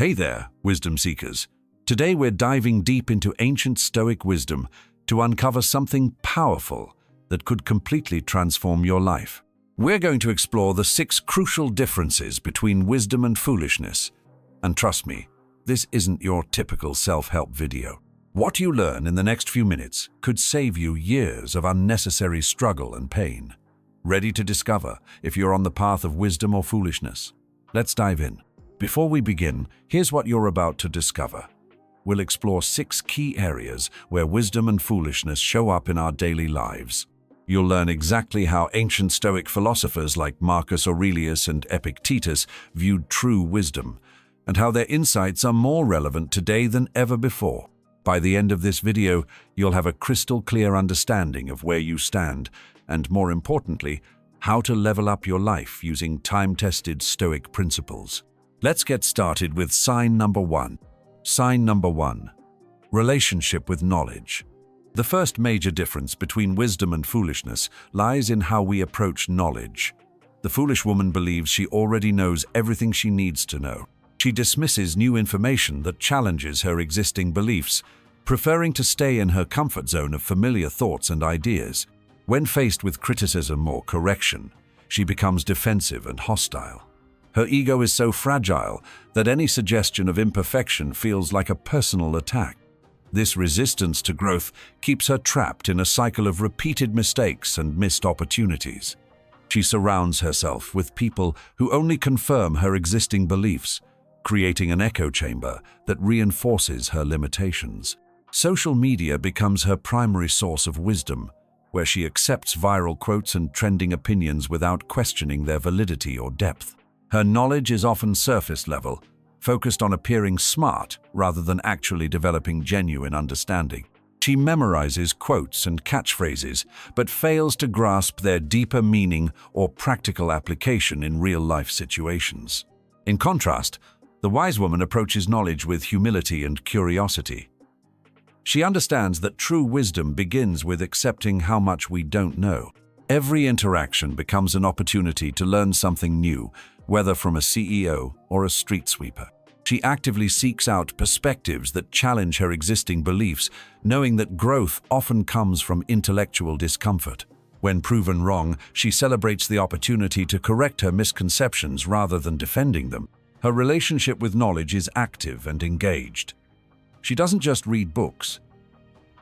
Hey there, wisdom seekers. Today we're diving deep into ancient Stoic wisdom to uncover something powerful that could completely transform your life. We're going to explore the 6 crucial differences between wisdom and foolishness. And trust me, this isn't your typical self-help video. What you learn in the next few minutes could save you years of unnecessary struggle and pain. Ready to discover if you're on the path of wisdom or foolishness? Let's dive in. Before we begin, here's what you're about to discover. We'll explore 6 key areas where wisdom and foolishness show up in our daily lives. You'll learn exactly how ancient Stoic philosophers like Marcus Aurelius and Epictetus viewed true wisdom, and how their insights are more relevant today than ever before. By the end of this video, you'll have a crystal clear understanding of where you stand, and more importantly, how to level up your life using time-tested Stoic principles. Let's get started with sign number 1. Sign number 1. Relationship with knowledge. The first major difference between wisdom and foolishness lies in how we approach knowledge. The foolish woman believes she already knows everything she needs to know. She dismisses new information that challenges her existing beliefs, preferring to stay in her comfort zone of familiar thoughts and ideas. When faced with criticism or correction, she becomes defensive and hostile. Her ego is so fragile that any suggestion of imperfection feels like a personal attack. This resistance to growth keeps her trapped in a cycle of repeated mistakes and missed opportunities. She surrounds herself with people who only confirm her existing beliefs, creating an echo chamber that reinforces her limitations. Social media becomes her primary source of wisdom, where she accepts viral quotes and trending opinions without questioning their validity or depth. Her knowledge is often surface level, focused on appearing smart rather than actually developing genuine understanding. She memorizes quotes and catchphrases, but fails to grasp their deeper meaning or practical application in real-life situations. In contrast, the wise woman approaches knowledge with humility and curiosity. She understands that true wisdom begins with accepting how much we don't know. Every interaction becomes an opportunity to learn something new, whether from a CEO or a street sweeper. She actively seeks out perspectives that challenge her existing beliefs, knowing that growth often comes from intellectual discomfort. When proven wrong, she celebrates the opportunity to correct her misconceptions rather than defending them. Her relationship with knowledge is active and engaged. She doesn't just read books.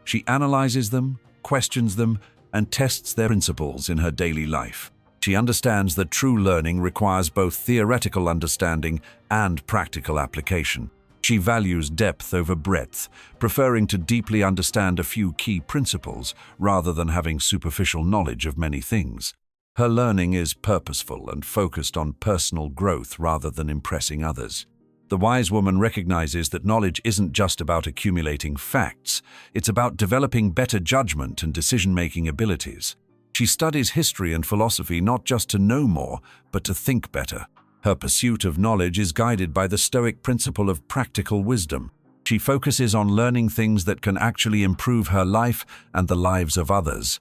She analyzes them, questions them, and tests their principles in her daily life. She understands that true learning requires both theoretical understanding and practical application. She values depth over breadth, preferring to deeply understand a few key principles rather than having superficial knowledge of many things. Her learning is purposeful and focused on personal growth rather than impressing others. The wise woman recognizes that knowledge isn't just about accumulating facts, it's about developing better judgment and decision-making abilities. She studies history and philosophy not just to know more, but to think better. Her pursuit of knowledge is guided by the Stoic principle of practical wisdom. She focuses on learning things that can actually improve her life and the lives of others,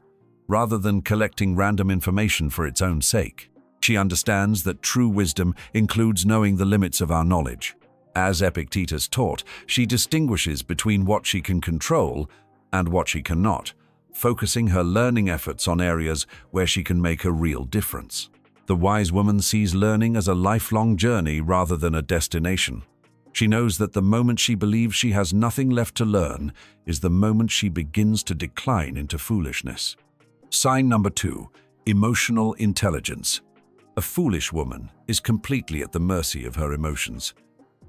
rather than collecting random information for its own sake. She understands that true wisdom includes knowing the limits of our knowledge. As Epictetus taught, she distinguishes between what she can control and what she cannot, focusing her learning efforts on areas where she can make a real difference. The wise woman sees learning as a lifelong journey rather than a destination. She knows that the moment she believes she has nothing left to learn is the moment she begins to decline into foolishness. Sign number 2. Emotional intelligence. A foolish woman is completely at the mercy of her emotions.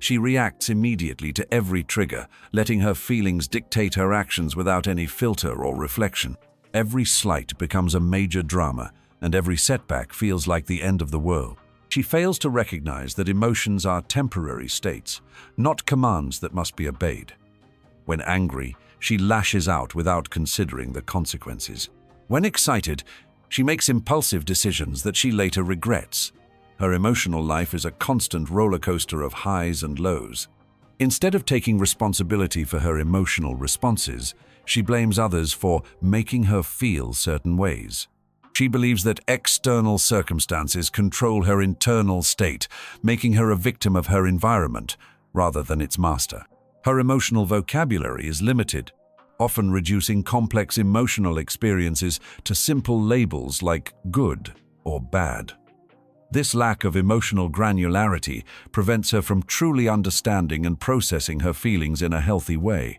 She reacts immediately to every trigger, letting her feelings dictate her actions without any filter or reflection. Every slight becomes a major drama, and every setback feels like the end of the world. She fails to recognize that emotions are temporary states, not commands that must be obeyed. When angry, she lashes out without considering the consequences. When excited, she makes impulsive decisions that she later regrets. Her emotional life is a constant roller coaster of highs and lows. Instead of taking responsibility for her emotional responses, she blames others for making her feel certain ways. She believes that external circumstances control her internal state, making her a victim of her environment rather than its master. Her emotional vocabulary is limited, often reducing complex emotional experiences to simple labels like good or bad. This lack of emotional granularity prevents her from truly understanding and processing her feelings in a healthy way.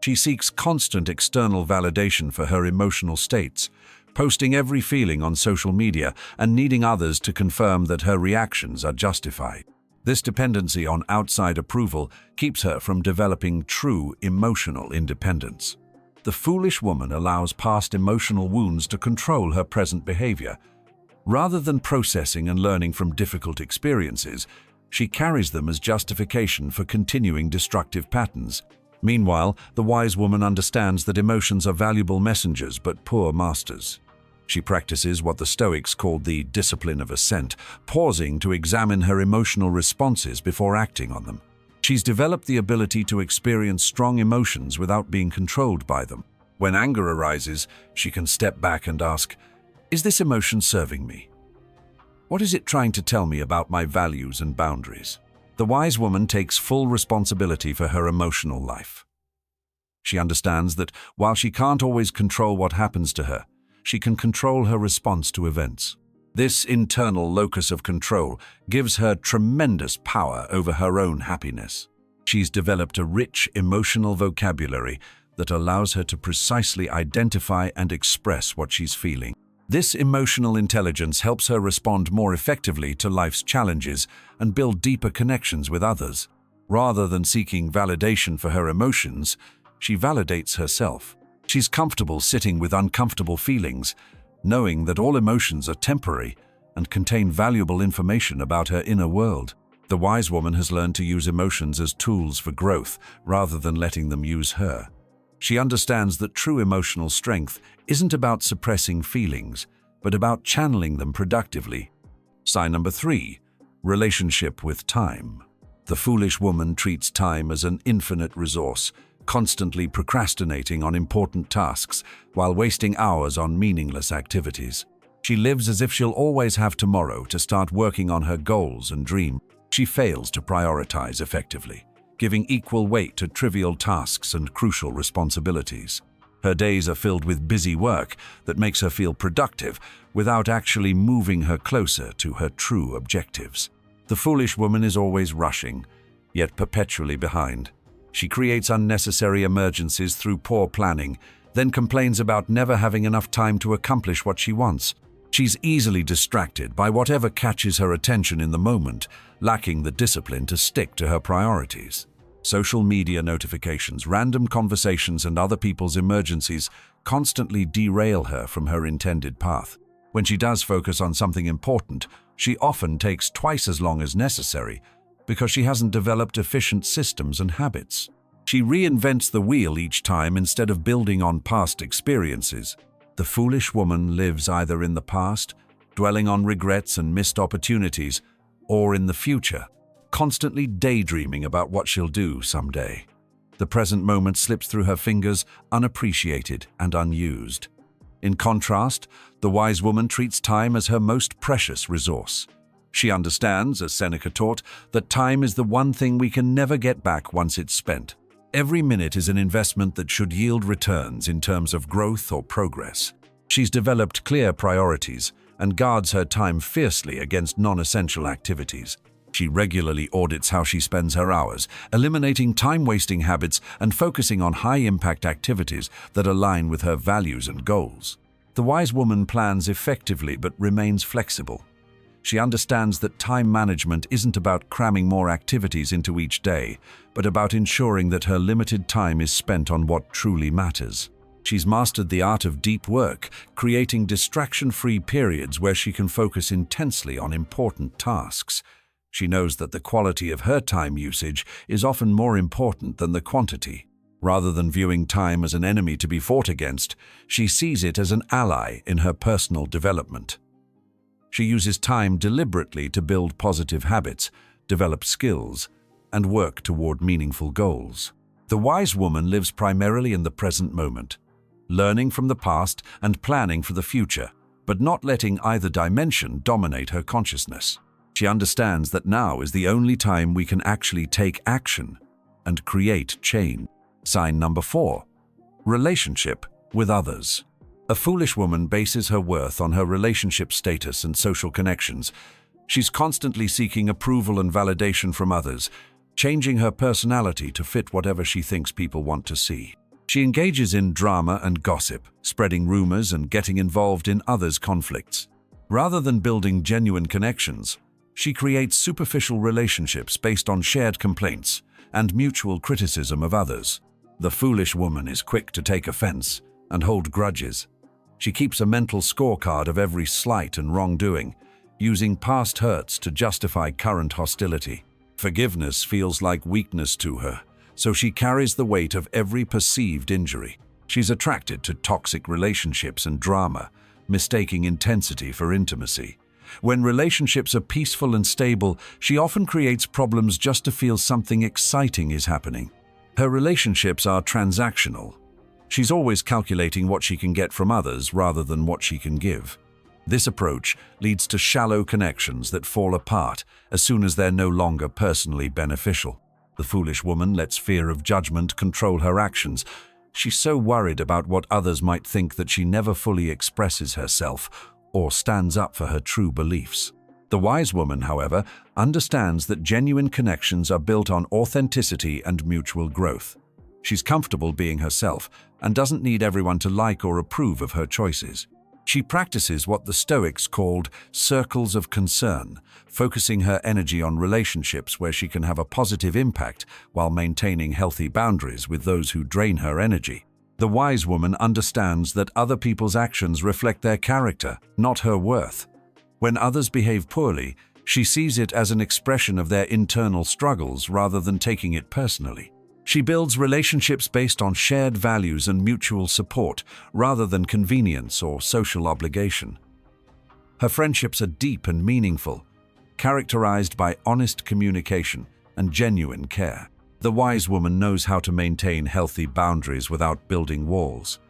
She seeks constant external validation for her emotional states, posting every feeling on social media and needing others to confirm that her reactions are justified. This dependency on outside approval keeps her from developing true emotional independence. The foolish woman allows past emotional wounds to control her present behavior. Rather than processing and learning from difficult experiences, she carries them as justification for continuing destructive patterns. Meanwhile, the wise woman understands that emotions are valuable messengers but poor masters. She practices what the Stoics called the discipline of assent, pausing to examine her emotional responses before acting on them. She's developed the ability to experience strong emotions without being controlled by them. When anger arises, she can step back and ask, "Is this emotion serving me? What is it trying to tell me about my values and boundaries?" The wise woman takes full responsibility for her emotional life. She understands that while she can't always control what happens to her, she can control her response to events. This internal locus of control gives her tremendous power over her own happiness. She's developed a rich emotional vocabulary that allows her to precisely identify and express what she's feeling. This emotional intelligence helps her respond more effectively to life's challenges and build deeper connections with others. Rather than seeking validation for her emotions, she validates herself. She's comfortable sitting with uncomfortable feelings, knowing that all emotions are temporary and contain valuable information about her inner world. The wise woman has learned to use emotions as tools for growth rather than letting them use her. She understands that true emotional strength isn't about suppressing feelings, but about channeling them productively. Sign number 3, relationship with time. The foolish woman treats time as an infinite resource, constantly procrastinating on important tasks while wasting hours on meaningless activities. She lives as if she'll always have tomorrow to start working on her goals and dreams. She fails to prioritize effectively, giving equal weight to trivial tasks and crucial responsibilities. Her days are filled with busy work that makes her feel productive without actually moving her closer to her true objectives. The foolish woman is always rushing, yet perpetually behind. She creates unnecessary emergencies through poor planning, then complains about never having enough time to accomplish what she wants. She's easily distracted by whatever catches her attention in the moment, lacking the discipline to stick to her priorities. Social media notifications, random conversations, and other people's emergencies constantly derail her from her intended path. When she does focus on something important, she often takes twice as long as necessary because she hasn't developed efficient systems and habits. She reinvents the wheel each time instead of building on past experiences. The foolish woman lives either in the past, dwelling on regrets and missed opportunities, or in the future, constantly daydreaming about what she'll do someday. The present moment slips through her fingers unappreciated and unused. In contrast, the wise woman treats time as her most precious resource. She understands, as Seneca taught, that time is the one thing we can never get back once it's spent. Every minute is an investment that should yield returns in terms of growth or progress. She's developed clear priorities and guards her time fiercely against non-essential activities. She regularly audits how she spends her hours, eliminating time-wasting habits and focusing on high-impact activities that align with her values and goals. The wise woman plans effectively but remains flexible. She understands that time management isn't about cramming more activities into each day, but about ensuring that her limited time is spent on what truly matters. She's mastered the art of deep work, creating distraction-free periods where she can focus intensely on important tasks. She knows that the quality of her time usage is often more important than the quantity. Rather than viewing time as an enemy to be fought against, she sees it as an ally in her personal development. She uses time deliberately to build positive habits, develop skills, and work toward meaningful goals. The wise woman lives primarily in the present moment, learning from the past and planning for the future, but not letting either dimension dominate her consciousness. She understands that now is the only time we can actually take action and create change. Sign number 4. Relationship with others. A foolish woman bases her worth on her relationship status and social connections. She's constantly seeking approval and validation from others, changing her personality to fit whatever she thinks people want to see. She engages in drama and gossip, spreading rumors and getting involved in others' conflicts. Rather than building genuine connections, she creates superficial relationships based on shared complaints and mutual criticism of others. The foolish woman is quick to take offense and hold grudges. She keeps a mental scorecard of every slight and wrongdoing, using past hurts to justify current hostility. Forgiveness feels like weakness to her, so she carries the weight of every perceived injury. She's attracted to toxic relationships and drama, mistaking intensity for intimacy. When relationships are peaceful and stable, she often creates problems just to feel something exciting is happening. Her relationships are transactional. She's always calculating what she can get from others rather than what she can give. This approach leads to shallow connections that fall apart as soon as they're no longer personally beneficial. The foolish woman lets fear of judgment control her actions. She's so worried about what others might think that she never fully expresses herself or stands up for her true beliefs. The wise woman, however, understands that genuine connections are built on authenticity and mutual growth. She's comfortable being herself and doesn't need everyone to like or approve of her choices. She practices what the Stoics called circles of concern, focusing her energy on relationships where she can have a positive impact while maintaining healthy boundaries with those who drain her energy. The wise woman understands that other people's actions reflect their character, not her worth. When others behave poorly, she sees it as an expression of their internal struggles rather than taking it personally. She builds relationships based on shared values and mutual support, rather than convenience or social obligation. Her friendships are deep and meaningful, characterized by honest communication and genuine care. The wise woman knows how to maintain healthy boundaries without building walls.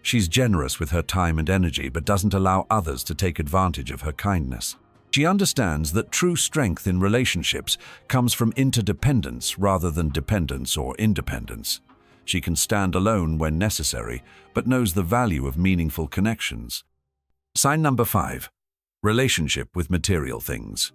She's generous with her time and energy, but doesn't allow others to take advantage of her kindness. She understands that true strength in relationships comes from interdependence rather than dependence or independence. She can stand alone when necessary, but knows the value of meaningful connections. Sign number 5. Relationship with material things.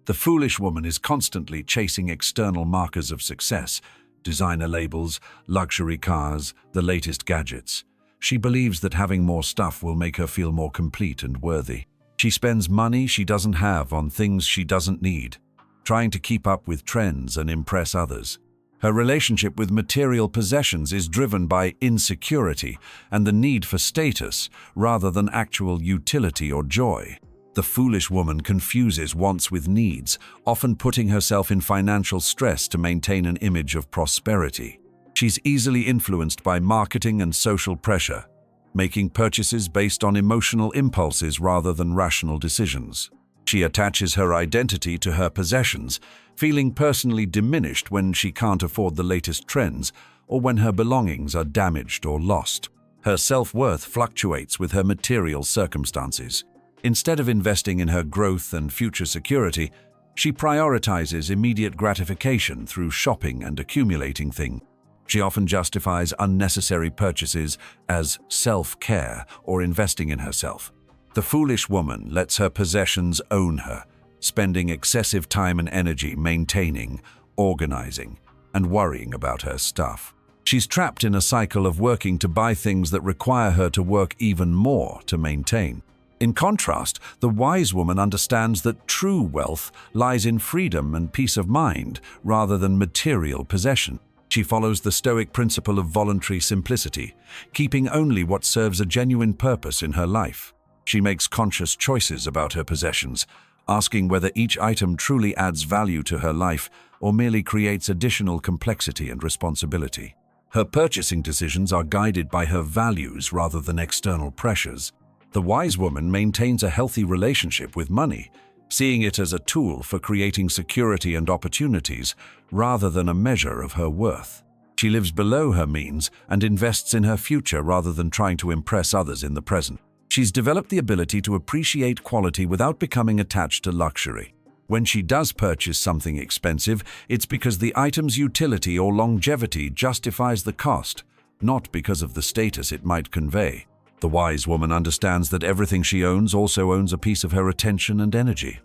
The foolish woman is constantly chasing external markers of success, designer labels, luxury cars, the latest gadgets. She believes that having more stuff will make her feel more complete and worthy. She spends money she doesn't have on things she doesn't need, trying to keep up with trends and impress others. Her relationship with material possessions is driven by insecurity and the need for status rather than actual utility or joy. The foolish woman confuses wants with needs, often putting herself in financial stress to maintain an image of prosperity. She's easily influenced by marketing and social pressure, making purchases based on emotional impulses rather than rational decisions. She attaches her identity to her possessions, feeling personally diminished when she can't afford the latest trends or when her belongings are damaged or lost. Her self-worth fluctuates with her material circumstances. Instead of investing in her growth and future security, she prioritizes immediate gratification through shopping and accumulating things. She often justifies unnecessary purchases as self-care or investing in herself. The foolish woman lets her possessions own her, spending excessive time and energy maintaining, organizing, and worrying about her stuff. She's trapped in a cycle of working to buy things that require her to work even more to maintain. In contrast, the wise woman understands that true wealth lies in freedom and peace of mind rather than material possession. She follows the Stoic principle of voluntary simplicity, keeping only what serves a genuine purpose in her life. She makes conscious choices about her possessions, asking whether each item truly adds value to her life or merely creates additional complexity and responsibility. Her purchasing decisions are guided by her values rather than external pressures. The wise woman maintains a healthy relationship with money, seeing it as a tool for creating security and opportunities rather than a measure of her worth. She lives below her means and invests in her future rather than trying to impress others in the present. She's developed the ability to appreciate quality without becoming attached to luxury. When she does purchase something expensive, it's because the item's utility or longevity justifies the cost, not because of the status it might convey. The wise woman understands that everything she owns also owns a piece of her attention and energy.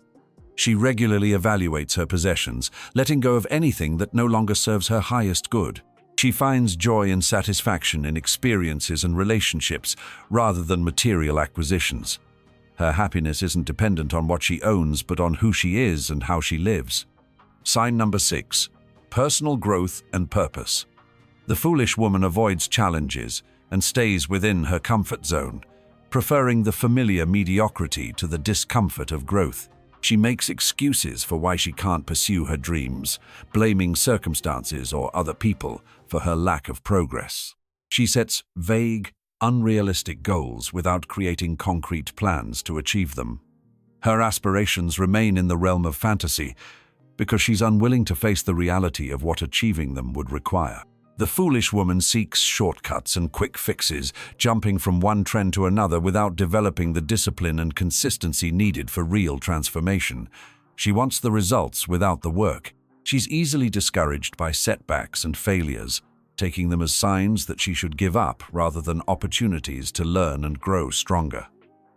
She regularly evaluates her possessions, letting go of anything that no longer serves her highest good. She finds joy and satisfaction in experiences and relationships rather than material acquisitions. Her happiness isn't dependent on what she owns, but on who she is and how she lives. Sign number 6. Personal growth and purpose. The foolish woman avoids challenges and stays within her comfort zone, preferring the familiar mediocrity to the discomfort of growth. She makes excuses for why she can't pursue her dreams, blaming circumstances or other people for her lack of progress. She sets vague, unrealistic goals without creating concrete plans to achieve them. Her aspirations remain in the realm of fantasy because she's unwilling to face the reality of what achieving them would require. The foolish woman seeks shortcuts and quick fixes, jumping from one trend to another without developing the discipline and consistency needed for real transformation. She wants the results without the work. She's easily discouraged by setbacks and failures, taking them as signs that she should give up rather than opportunities to learn and grow stronger.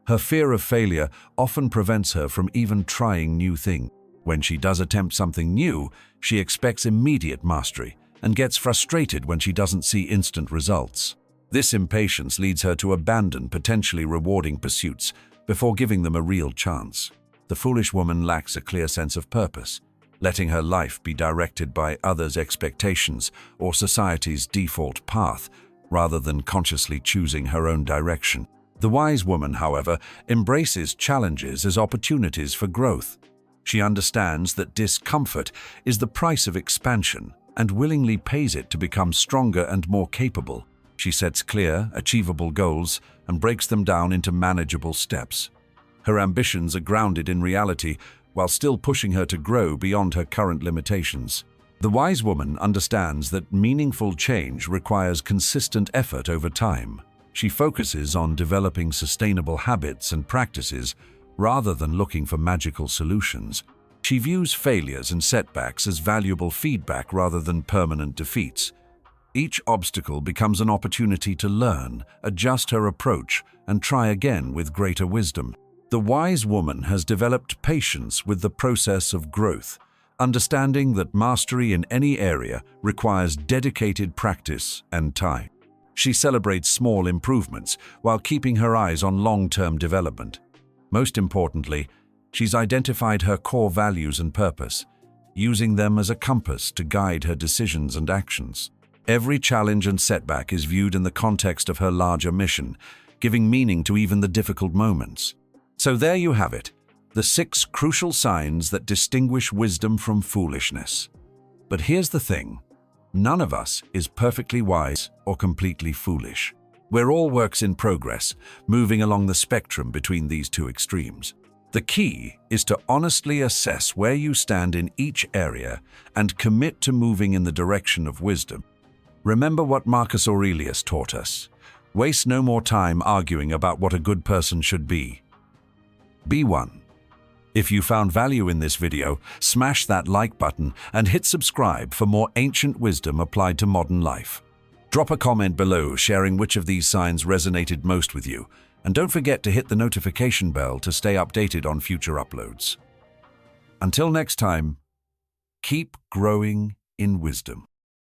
Her fear of failure often prevents her from even trying new things. When she does attempt something new, she expects immediate mastery and gets frustrated when she doesn't see instant results. This impatience leads her to abandon potentially rewarding pursuits before giving them a real chance. The foolish woman lacks a clear sense of purpose, letting her life be directed by others' expectations or society's default path, rather than consciously choosing her own direction. The wise woman, however, embraces challenges as opportunities for growth. She understands that discomfort is the price of expansion and willingly pays it to become stronger and more capable. She sets clear, achievable goals and breaks them down into manageable steps. Her ambitions are grounded in reality while still pushing her to grow beyond her current limitations. The wise woman understands that meaningful change requires consistent effort over time. She focuses on developing sustainable habits and practices rather than looking for magical solutions. She views failures and setbacks as valuable feedback rather than permanent defeats. Each obstacle becomes an opportunity to learn, adjust her approach, and try again with greater wisdom. The wise woman has developed patience with the process of growth, understanding that mastery in any area requires dedicated practice and time. She celebrates small improvements while keeping her eyes on long-term development. Most importantly, she's identified her core values and purpose, using them as a compass to guide her decisions and actions. Every challenge and setback is viewed in the context of her larger mission, giving meaning to even the difficult moments. So there you have it, the 6 crucial signs that distinguish wisdom from foolishness. But here's the thing, none of us is perfectly wise or completely foolish. We're all works in progress, moving along the spectrum between these two extremes. The key is to honestly assess where you stand in each area and commit to moving in the direction of wisdom. Remember what Marcus Aurelius taught us. Waste no more time arguing about what a good person should be. Be one. If you found value in this video, smash that like button and hit subscribe for more ancient wisdom applied to modern life. Drop a comment below sharing which of these signs resonated most with you, and don't forget to hit the notification bell to stay updated on future uploads. Until next time, keep growing in wisdom.